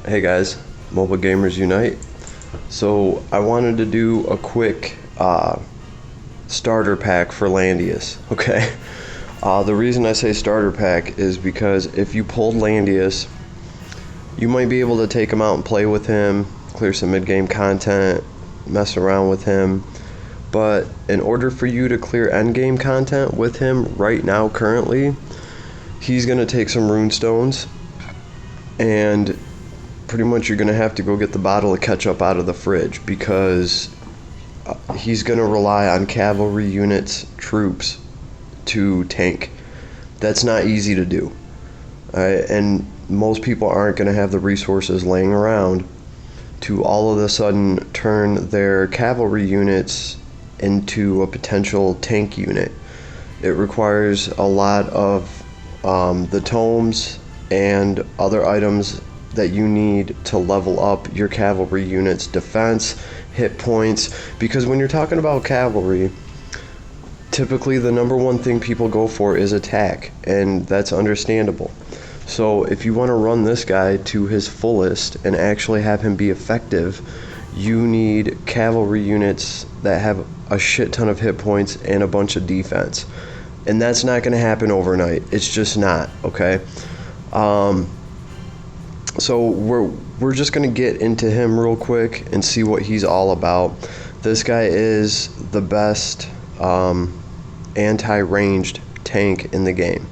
Hey guys, Mobile Gamers Unite. So I wanted to do a quick starter pack for Landius, okay? The reason I say starter pack is because if you pulled Landius, you might be able to take him out and play with him, clear some mid-game content, mess around with him. But in order for you to clear endgame content with him right now currently, he's going to take some rune stones, and pretty much you're going to have to go get the bottle of ketchup out of the fridge, because he's going to rely on cavalry units, troops, to tank. That's not easy to do. And most people aren't going to have the resources laying around to all of a sudden turn their cavalry units into a potential tank unit. It requires a lot of the tomes and other items that you need to level up your cavalry units' defense, hit points, because when you're talking about cavalry, typically the number one thing people go for is attack, and that's understandable. So if you want to run this guy to his fullest and actually have him be effective, you need cavalry units that have a shit ton of hit points and a bunch of defense. And that's not going to happen overnight. It's just not, okay? So we're just going to get into him real quick and see what he's all about. This guy is the best anti-ranged tank in the game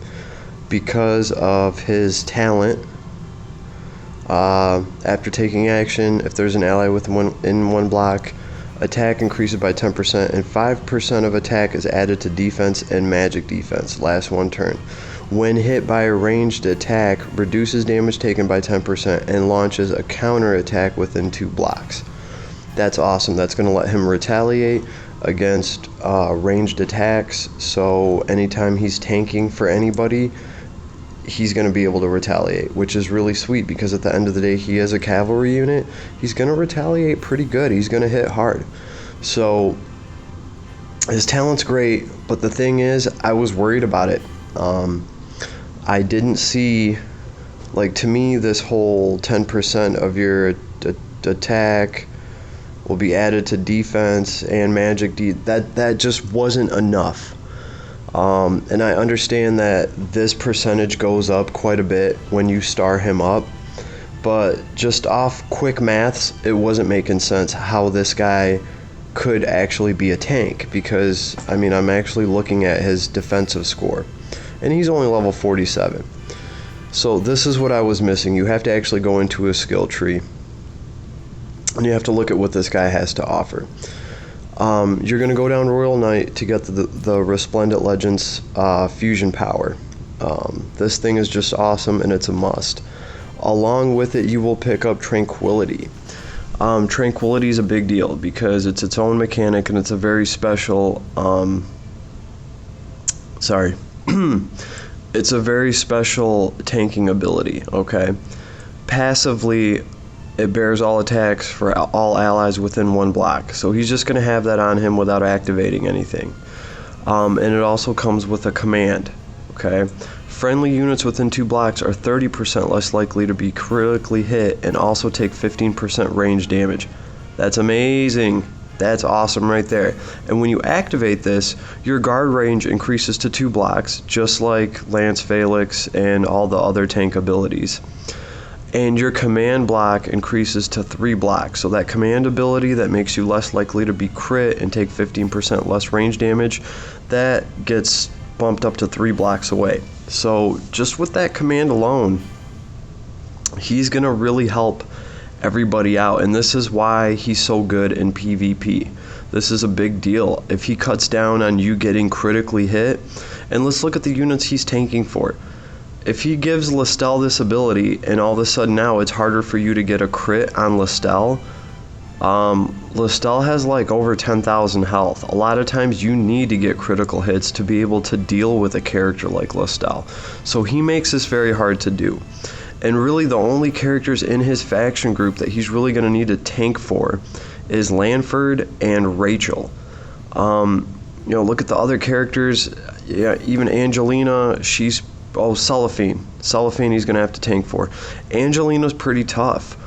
because of his talent. After taking action, if there's an ally with one block, attack increases by 10%, and 5% of attack is added to defense and magic defense. Lasts one turn. When hit by a ranged attack, reduces damage taken by 10% and launches a counter attack within 2 blocks. That's awesome. That's going to let him retaliate against ranged attacks. So anytime he's tanking for anybody, he's going to be able to retaliate, which is really sweet, because at the end of the day, he has a cavalry unit. He's going to retaliate pretty good. He's going to hit hard. So his talent's great, but the thing is, I was worried about it. I didn't see, like, to me, this whole 10% of your attack will be added to defense and magic, that just wasn't enough. And I understand that this percentage goes up quite a bit when you star him up, but just off quick maths, it wasn't making sense how this guy could actually be a tank, because, I mean, I'm actually looking at his defensive score, and he's only level 47. So this is what I was missing. You have to actually go into a skill tree, and you have to look at what this guy has to offer. You're going to go down Royal Knight to get the Resplendent Legends fusion power. This thing is just awesome, and it's a must. Along with it, you will pick up Tranquility. Tranquility is a big deal because it's its own mechanic, and it's a very special it's a very special tanking ability, okay? Passively, it bears all attacks for all allies within 1 block. So he's just going to have that on him without activating anything. And it also comes with a command, okay? Friendly units within 2 blocks are 30% less likely to be critically hit and also take 15% range damage. That's amazing. That's awesome right there. And when you activate this, your guard range increases to 2 blocks, just like Lance Felix and all the other tank abilities. And your command block increases to 3 blocks. So that command ability that makes you less likely to be crit and take 15% less range damage, that gets bumped up to 3 blocks away. So just with that command alone, he's going to really help everybody out, and this is why he's so good in PvP. This is a big deal. If he cuts down on you getting critically hit, and let's look at the units he's tanking for. If he gives Listel this ability, and all of a sudden now it's harder for you to get a crit on Listel, Listel has like over 10,000 health. A lot of times you need to get critical hits to be able to deal with a character like Listel. So he makes this very hard to do. And really the only characters in his faction group that he's really going to need to tank for is Lanford and Rachel. Look at the other characters. Yeah, even Angelina, she's Cellophane he's going to have to tank for. Angelina's pretty tough.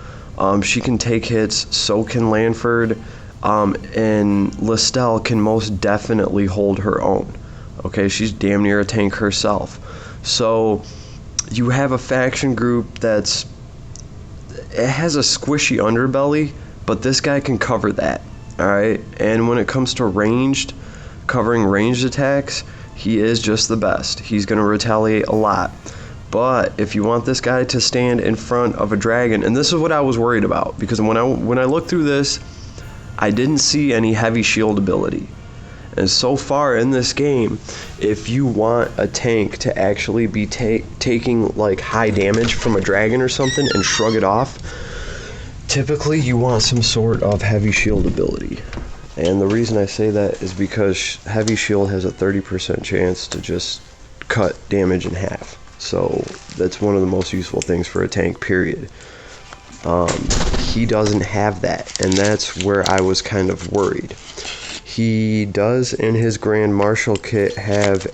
She can take hits, so can Lanford, and Lestelle can most definitely hold her own. Okay, she's damn near a tank herself. So you have a faction group it has a squishy underbelly, but this guy can cover that. Alright, and when it comes to covering ranged attacks, he is just the best. He's going to retaliate a lot. But if you want this guy to stand in front of a dragon, and this is what I was worried about, because when I looked through this, I didn't see any heavy shield ability. And so far in this game, if you want a tank to actually be taking like high damage from a dragon or something and shrug it off, typically you want some sort of heavy shield ability. And the reason I say that is because heavy shield has a 30% chance to just cut damage in half. So that's one of the most useful things for a tank, period. He doesn't have that, and that's where I was kind of worried. He does, in his Grand Marshal kit, have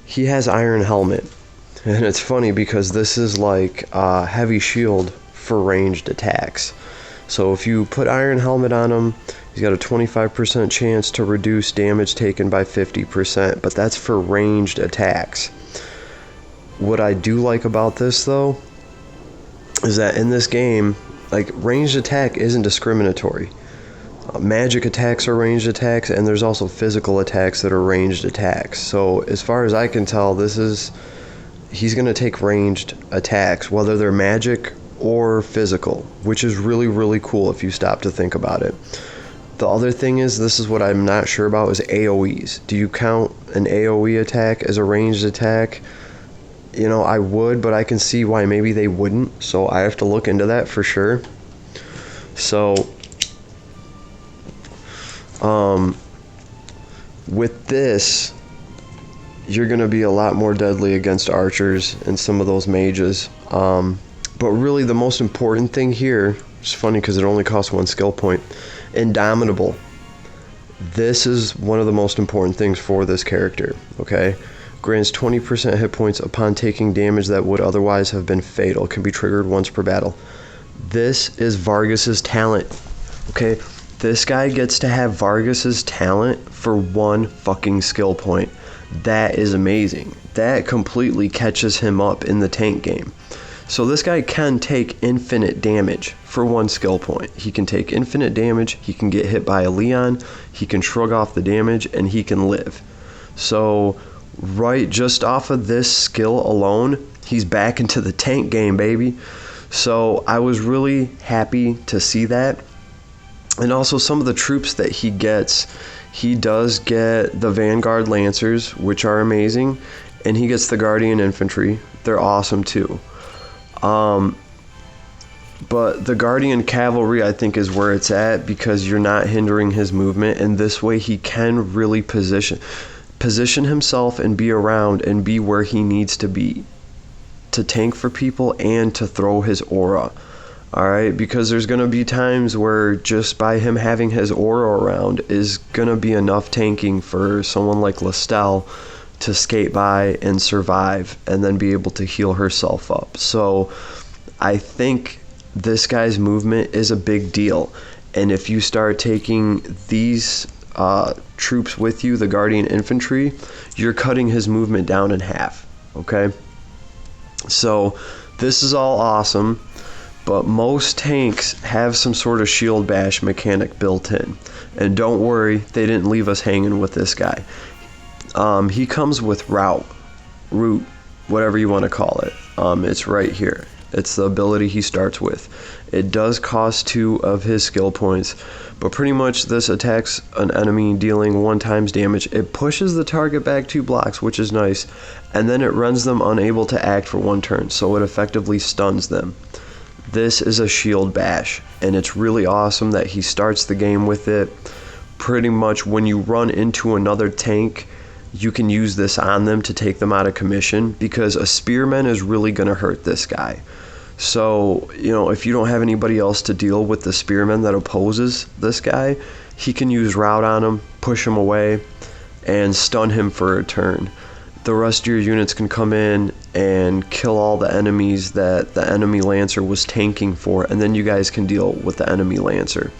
he has Iron Helmet. And it's funny because this is like heavy shield for ranged attacks. So if you put Iron Helmet on him, he's got a 25% chance to reduce damage taken by 50%, but that's for ranged attacks. What I do like about this, though, is that in this game, like, ranged attack isn't discriminatory. Magic attacks are ranged attacks, and there's also physical attacks that are ranged attacks. So as far as I can tell, he's going to take ranged attacks, whether they're magic or physical, which is really, really cool if you stop to think about it. The other thing is, this is what I'm not sure about, is AoEs. Do you count an AoE attack as a ranged attack? You know, I would, but I can see why maybe they wouldn't, so I have to look into that for sure. So, with this, you're going to be a lot more deadly against archers and some of those mages. But really, the most important thing here, it's funny because it only costs 1 skill point, Indomitable. This is one of the most important things for this character, okay? Grants 20% hit points upon taking damage that would otherwise have been fatal. Can be triggered once per battle. This is Vargas's talent, okay? This guy gets to have Vargas's talent for 1 fucking skill point. That is amazing. That completely catches him up in the tank game. So this guy can take infinite damage for 1 skill point. He can take infinite damage, he can get hit by a Leon, he can shrug off the damage, and he can live. So, right just off of this skill alone, he's back into the tank game, baby. So I was really happy to see that. And also some of the troops that he gets, he does get the Vanguard Lancers, which are amazing, and he gets the Guardian Infantry. They're awesome too. But the Guardian Cavalry, I think, is where it's at, because you're not hindering his movement, and this way he can really position himself and be around and be where he needs to be to tank for people and to throw his aura. Alright, because there's going to be times where just by him having his aura around is going to be enough tanking for someone like Lestelle to skate by and survive and then be able to heal herself up. So I think this guy's movement is a big deal, and if you start taking these troops with you, the Guardian Infantry, you're cutting his movement down in half, okay? So this is all awesome, but most tanks have some sort of shield bash mechanic built in, and don't worry, they didn't leave us hanging with this guy. He comes with route, whatever you want to call it. It's right here. It's the ability he starts with. It does cost 2 of his skill points, but pretty much this attacks an enemy dealing 1 times damage. It pushes the target back 2 blocks, which is nice, and then it runs them unable to act for 1 turn, so it effectively stuns them. This is a shield bash, and it's really awesome that he starts the game with it. Pretty much when you run into another tank, you can use this on them to take them out of commission, because a spearman is really going to hurt this guy. So, you know, if you don't have anybody else to deal with the spearman that opposes this guy, he can use route on him, push him away, and stun him for a turn. the rest of your units can come in and kill all the enemies that the enemy Lancer was tanking for, and then you guys can deal with the enemy Lancer.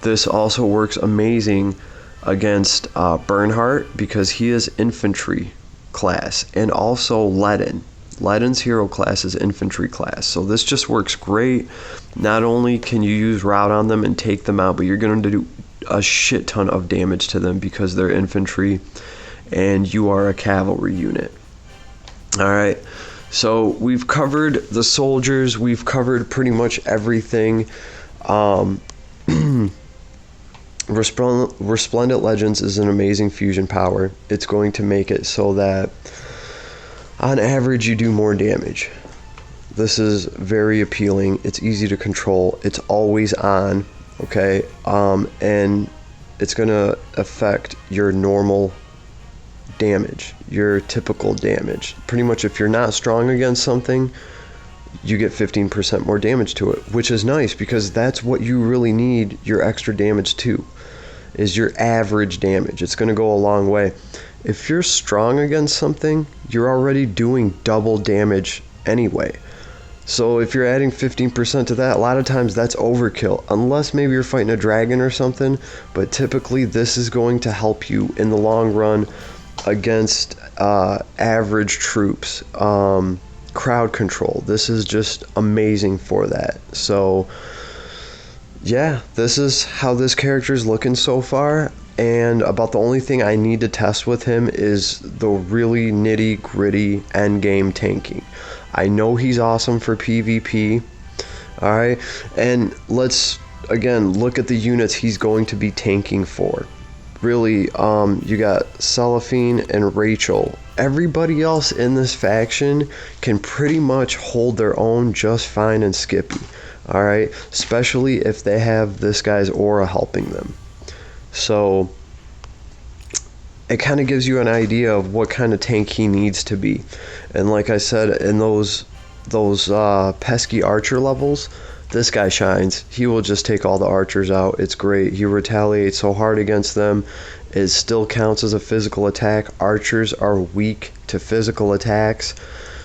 This also works amazing against Bernhardt because he is infantry class, and also Ledin. Ledin's hero class is infantry class, so this just works great. Not only can you use rout on them and take them out, but you're going to do a shit ton of damage to them because they're infantry and you are a cavalry unit. Alright, so we've covered the soldiers, we've covered pretty much everything. Resplendent Legends is an amazing fusion power. It's going to make it so that on average you do more damage. This is very appealing, it's easy to control, it's always on, okay, and it's going to affect your normal damage, your typical damage. Pretty much if you're not strong against something, you get 15% more damage to it, which is nice because that's what you really need your extra damage to, is your average damage. It's going to go a long way. If you're strong against something, you're already doing double damage anyway. So if you're adding 15% to that, a lot of times that's overkill, unless maybe you're fighting a dragon or something, but typically this is going to help you in the long run against average troops. Crowd control, this is just amazing for that. So yeah, this is how this character is looking so far, and about the only thing I need to test with him is the really nitty gritty end game tanking. I know he's awesome for PvP. Alright, and let's again look at the units he's going to be tanking for. Really, you got Cellophane and Rachel. Everybody else in this faction can pretty much hold their own just fine in Skippy. Alright, especially if they have this guy's aura helping them. So it kind of gives you an idea of what kind of tank he needs to be. And like I said, in those pesky archer levels, this guy shines. He will just take all the archers out. It's great. He retaliates so hard against them. It still counts as a physical attack. Archers are weak to physical attacks,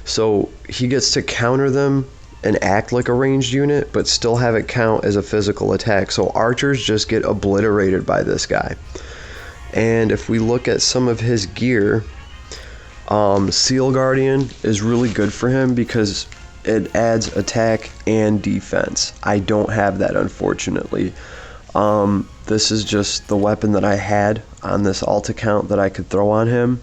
so he gets to counter them and act like a ranged unit, but still have it count as a physical attack. So archers just get obliterated by this guy. And if we look at some of his gear, Seal Guardian is really good for him because it adds attack and defense. I don't have that, unfortunately. This is just the weapon that I had on this alt account that I could throw on him.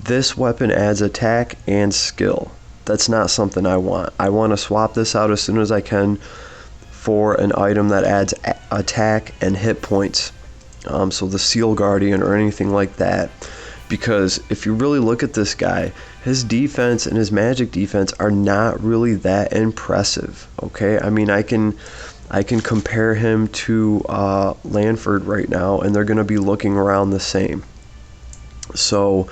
This weapon adds attack and skill. That's not something I want. I want to swap this out as soon as I can for an item that adds attack and hit points. So the Seal Guardian or anything like that. Because if you really look at this guy, his defense and his magic defense are not really that impressive. Okay, I mean I can compare him to Lanford right now, and they're going to be looking around the same. So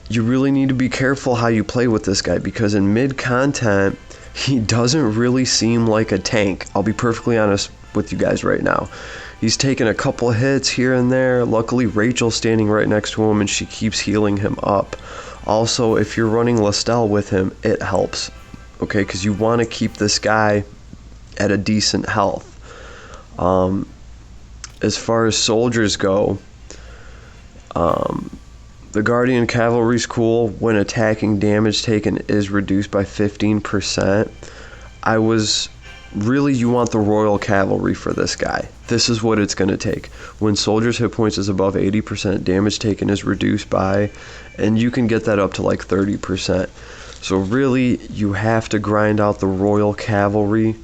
you really need to be careful how you play with this guy, because in mid content he doesn't really seem like a tank. I'll be perfectly honest with you guys right now. He's taken a couple hits here and there. Luckily Rachel's standing right next to him and she keeps healing him up. Also, if you're running Lestel with him, it helps, okay, because you want to keep this guy at a decent health. As far as soldiers go, the Guardian Cavalry's cool when attacking damage taken is reduced by 15%. You want the Royal Cavalry for this guy. This is what it's going to take. When soldiers' hit points is above 80%, damage taken is reduced by, and you can get that up to like 30%. So really, you have to grind out the Royal Cavalry.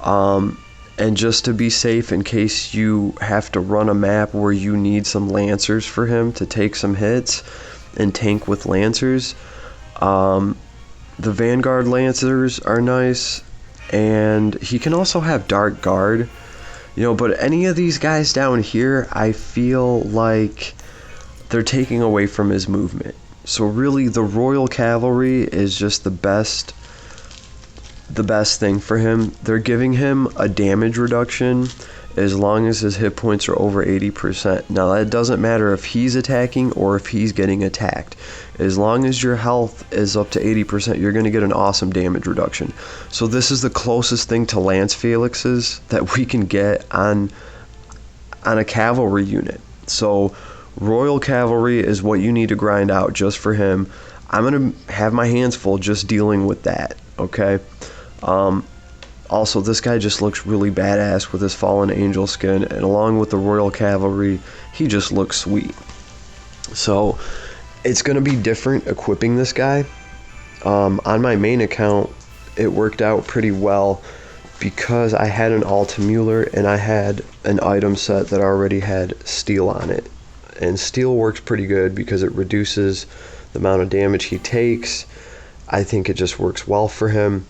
And just to be safe, in case you have to run a map where you need some Lancers for him to take some hits and tank with Lancers, the Vanguard Lancers are nice. And he can also have Dark Guard, but any of these guys down here, I feel like they're taking away from his movement. So really, the Royal Cavalry is just the best thing for him. They're giving him a damage reduction as long as his hit points are over 80%. Now that doesn't matter if he's attacking or if he's getting attacked. As long as your health is up to 80%, you're going to get an awesome damage reduction. So this is the closest thing to Lance Felix's that we can get on a cavalry unit. So Royal Cavalry is what you need to grind out just for him. I'm going to have my hands full just dealing with that, okay? Also, this guy just looks really badass with his Fallen Angel skin, and along with the Royal Cavalry, he just looks sweet. So, it's going to be different equipping this guy. On my main account, it worked out pretty well because I had an Altamüller and I had an item set that already had steel on it. And steel works pretty good because it reduces the amount of damage he takes. I think it just works well for him.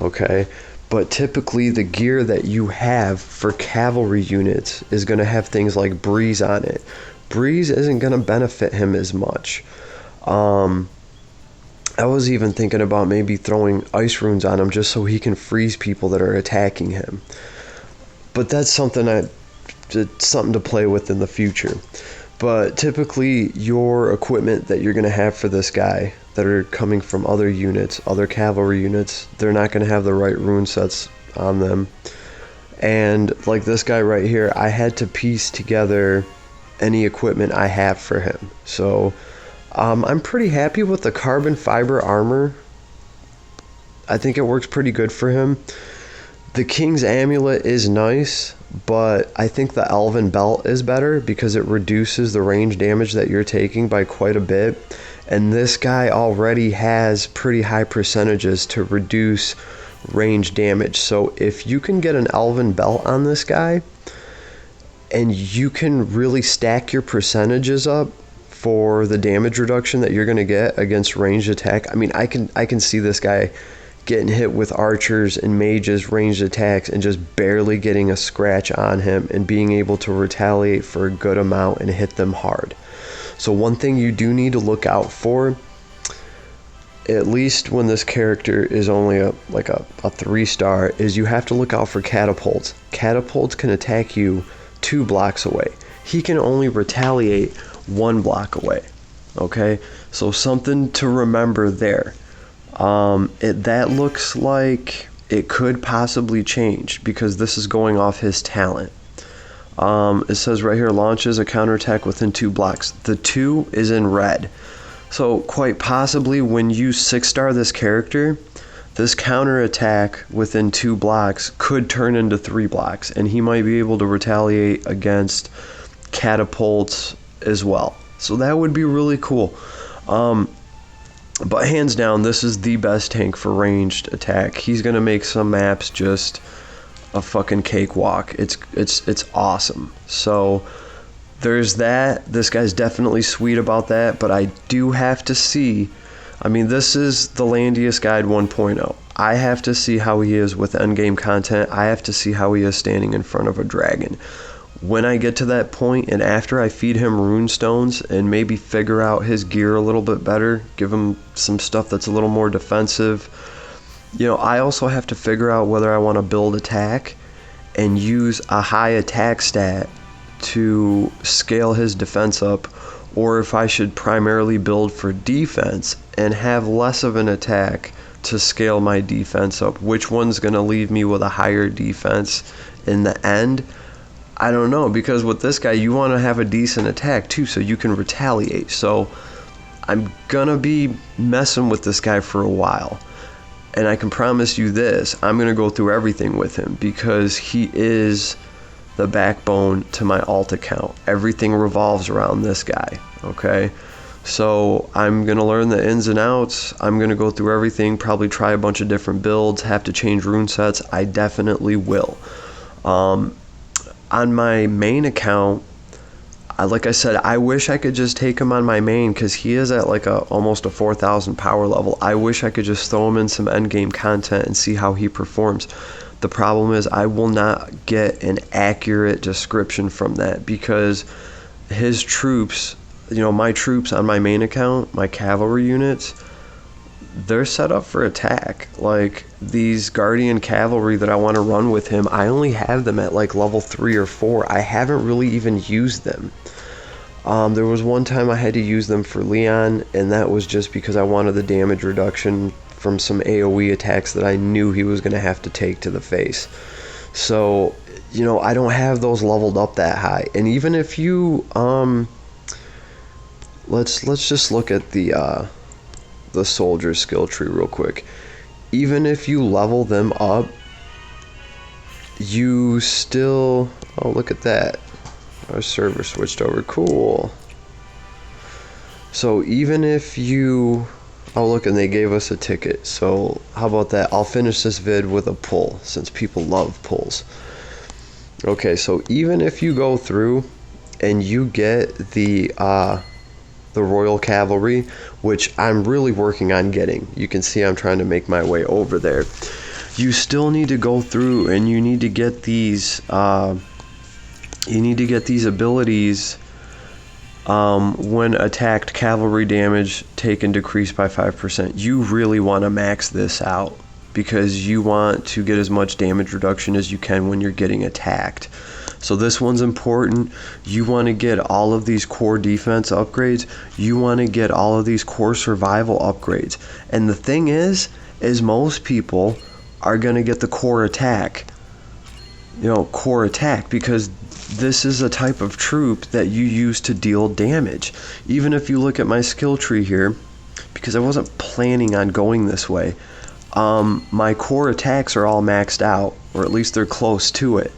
Okay. But typically the gear that you have for cavalry units is going to have things like breeze on it. Breeze isn't going to benefit him as much. I was even thinking about maybe throwing ice runes on him just so he can freeze people that are attacking him. But that's something something to play with in the future. But typically your equipment that you're going to have for this guy that are coming from other units, other cavalry units, they're not going to have the right rune sets on them. And like this guy right here, I had to piece together any equipment I have for him. So I'm pretty happy with the carbon fiber armor. I think it works pretty good for him. The King's Amulet is nice, but I think the Elven Belt is better because it reduces the range damage that you're taking by quite a bit. And this guy already has pretty high percentages to reduce range damage. So if you can get an Elven Belt on this guy, and you can really stack your percentages up for the damage reduction that you're going to get against ranged attack. I mean, I can see this guy getting hit with archers and mages ranged attacks and just barely getting a scratch on him and being able to retaliate for a good amount and hit them hard. So one thing you do need to look out for, at least when this character is only a 3-star, is you have to look out for catapults. Catapults can attack you 2 blocks away. He can only retaliate 1 block away. Okay, so something to remember there. That looks like it could possibly change because this is going off his talent. It says right here, launches a counterattack within 2 blocks. The 2 is in red. So quite possibly when you 6-star this character, this counterattack within 2 blocks could turn into 3 blocks, and he might be able to retaliate against catapults as well. So that would be really cool. But hands down, this is the best tank for ranged attack. He's gonna make some maps just a fucking cakewalk. It's awesome. So there's that. This guy's definitely sweet about that, but I do have to see. I mean, this is the Landius Guide 1.0. I have to see how he is with endgame content. I have to see how he is standing in front of a dragon. When I get to that point, and after I feed him rune stones and maybe figure out his gear a little bit better, give him some stuff that's a little more defensive, I also have to figure out whether I want to build attack and use a high attack stat to scale his defense up, or if I should primarily build for defense and have less of an attack to scale my defense up. Which one's going to leave me with a higher defense in the end? I don't know, because with this guy, you want to have a decent attack too, so you can retaliate. So I'm going to be messing with this guy for a while. And I can promise you this, I'm going to go through everything with him because he is the backbone to my alt account. Everything revolves around this guy, okay? So I'm going to learn the ins and outs. I'm going to go through everything, probably try a bunch of different builds, have to change rune sets. I definitely will. On my main account, like I said, I wish I could just take him on my main because he is at almost a 4,000 power level. I wish I could just throw him in some endgame content and see how he performs. The problem is I will not get an accurate description from that because his troops, my troops on my main account, my cavalry units, they're set up for attack. Like, these Guardian Cavalry that I want to run with him, I only have them at like level 3 or 4. I haven't really even used them. There was one time I had to use them for Leon, and that was just because I wanted the damage reduction from some Aoe attacks that I knew he was going to have to take to the face. So, you know, I don't have those leveled up that high. And even if you, let's just look at the soldier skill tree real quick. Even if you level them up, you still, oh, look at that. Our server switched over. Cool. So even if you, oh look, and they gave us a ticket. So how about that? I'll finish this vid with a pull, since people love pulls. Okay, so even if you go through and you get the Royal Cavalry, which I'm really working on getting. You can see I'm trying to make my way over there. You still need to go through and you need to get these abilities when attacked, cavalry damage taken decreased by 5%. You really want to max this out because you want to get as much damage reduction as you can when you're getting attacked. So this one's important. You want to get all of these core defense upgrades. You want to get all of these core survival upgrades. And the thing is most people are going to get the core attack. You know, core attack, because this is a type of troop that you use to deal damage. Even if you look at my skill tree here, because I wasn't planning on going this way, my core attacks are all maxed out, or at least they're close to it.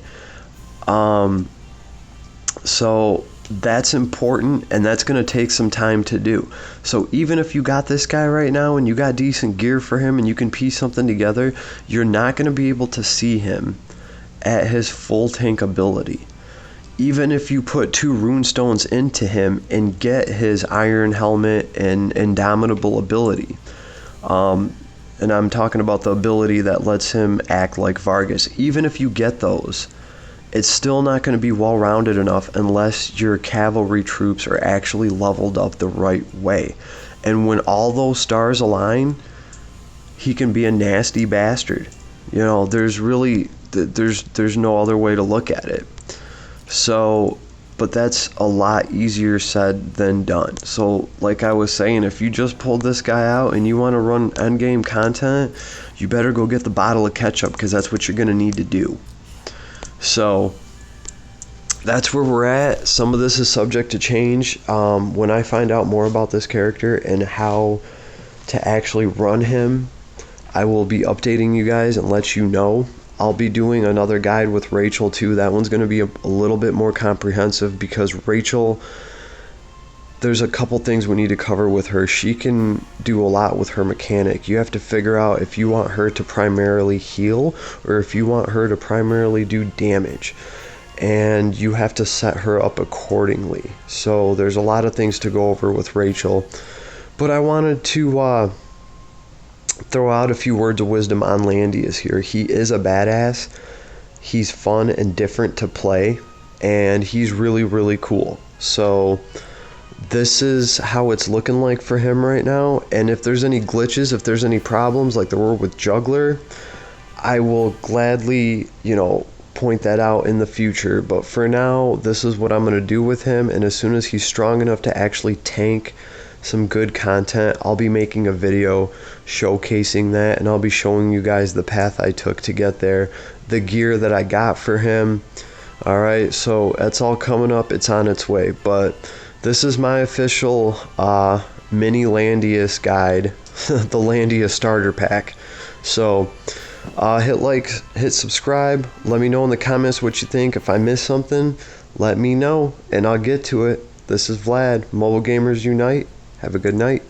So that's important, and that's going to take some time to do. So even if you got this guy right now and you got decent gear for him and you can piece something together, you're not going to be able to see him at his full tank ability. Even if you put 2 runestones into him and get his iron helmet and indomitable ability, and I'm talking about the ability that lets him act like Vargas, even if you get those, it's still not going to be well-rounded enough unless your cavalry troops are actually leveled up the right way. And when all those stars align, he can be a nasty bastard. You know, there's really, there's no other way to look at it. So, but that's a lot easier said than done. So, like I was saying, if you just pulled this guy out and you want to run endgame content, you better go get the bottle of ketchup, because that's what you're going to need to do. So that's where we're at. Some of this is subject to change. When I find out more about this character and how to actually run him, I will be updating you guys and let you know. I'll be doing another guide with Rachel too. That one's going to be a little bit more comprehensive, because Rachel, there's a couple things we need to cover with her. She can do a lot with her mechanic. You have to figure out if you want her to primarily heal or if you want her to primarily do damage. And you have to set her up accordingly. So there's a lot of things to go over with Rachel. But I wanted to throw out a few words of wisdom on Landius here. He is a badass. He's fun and different to play. And he's really, really cool. So this is how it's looking like for him right now. And if there's any glitches, if there's any problems like there were with Juggler, I will gladly, you know, point that out in the future. But for now, this is what I'm going to do with him. And as soon as he's strong enough to actually tank some good content, I'll be making a video showcasing that, and I'll be showing you guys the path I took to get there, the gear that I got for him. Alright, so that's all coming up. It's on its way. But this is my official mini Landius guide, the Landius starter pack. So hit like, hit subscribe, let me know in the comments what you think. If I missed something, let me know and I'll get to it. This is Vlad, Mobile Gamers Unite. Have a good night.